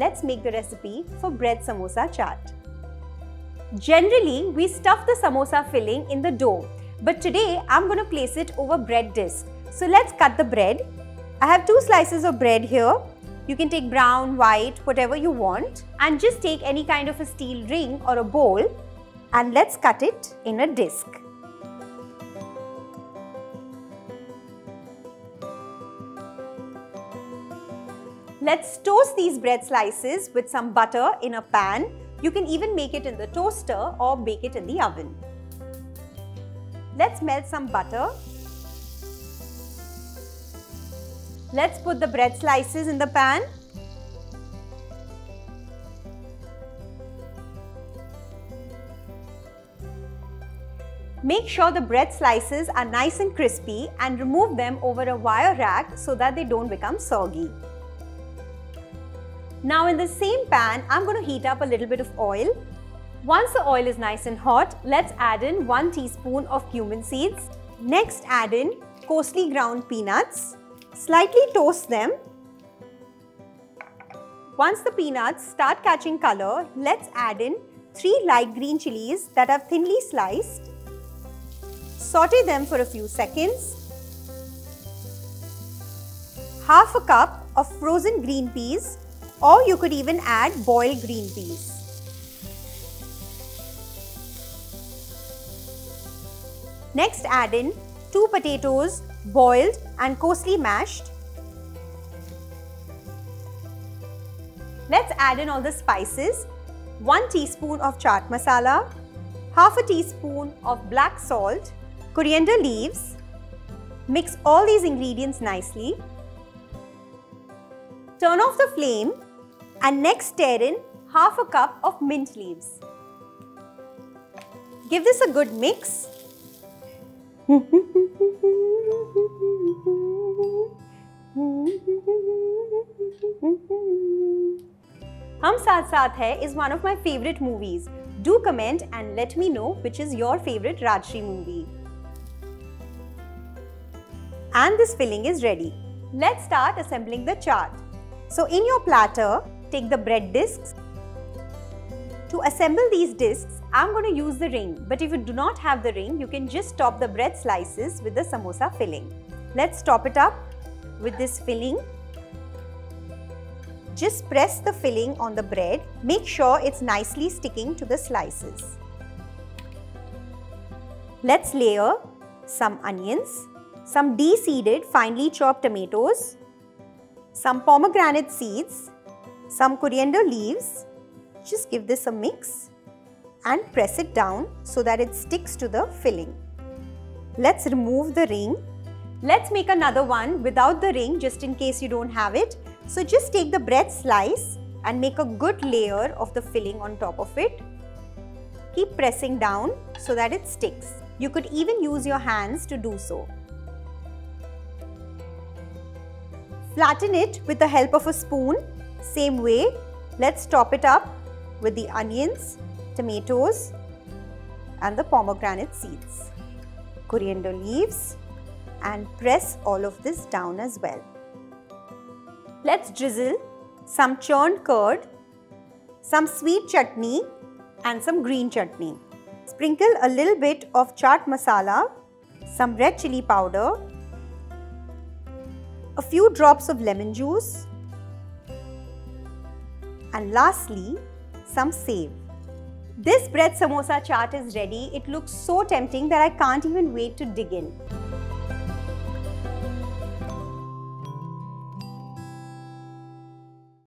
let's make the recipe for bread samosa chaat. Generally, we stuff the samosa filling in the dough, but today I'm going to place it over bread disc. So let's cut the bread. I have 2 slices of bread here. You can take brown, white, whatever you want, and just take any kind of a steel ring or a bowl and let's cut it in a disc. Let's toast these bread slices with some butter in a pan. You can even make it in the toaster or bake it in the oven. Let's melt some butter. Let's put the bread slices in the pan. Make sure the bread slices are nice and crispy and remove them over a wire rack so that they don't become soggy. Now in the same pan, I'm going to heat up a little bit of oil. Once the oil is nice and hot, let's add in 1 teaspoon of cumin seeds. Next, add in coarsely ground peanuts. Slightly toast them. Once the peanuts start catching color, let's add in 3 light green chilies that are thinly sliced. Saute them for a few seconds. Half a cup of frozen green peas, or you could even add boiled green peas. Next, add in 2 potatoes, boiled and coarsely mashed. Let's add in all the spices. 1 teaspoon of chaat masala, half a teaspoon of black salt, coriander leaves. Mix all these ingredients nicely. Turn off the flame and next stir in half a cup of mint leaves. Give this a good mix. Hum Saath Saath Hai is one of my favorite movies. Do comment and let me know which is your favorite Rajshri movie. And this filling is ready. Let's start assembling the chaat. So in your platter, take the bread discs. To assemble these discs, I'm going to use the ring, but if you do not have the ring, you can just top the bread slices with the samosa filling. Let's top it up with this filling. Just press the filling on the bread. Make sure it's nicely sticking to the slices. Let's layer some onions, some de-seeded finely chopped tomatoes, some pomegranate seeds, some coriander leaves. Just give this a mix and press it down so that it sticks to the filling. Let's remove the ring. Let's make another one without the ring just in case you don't have it. So just take the bread slice and make a good layer of the filling on top of it. Keep pressing down so that it sticks. You could even use your hands to do so. Flatten it with the help of a spoon. Same way, let's top it up with the onions, tomatoes and the pomegranate seeds, coriander leaves, and press all of this down as well. Let's drizzle some churned curd, some sweet chutney and some green chutney. Sprinkle a little bit of chaat masala, some red chili powder, a few drops of lemon juice, and lastly, some save. This bread samosa chaat is ready. It looks so tempting that I can't even wait to dig in.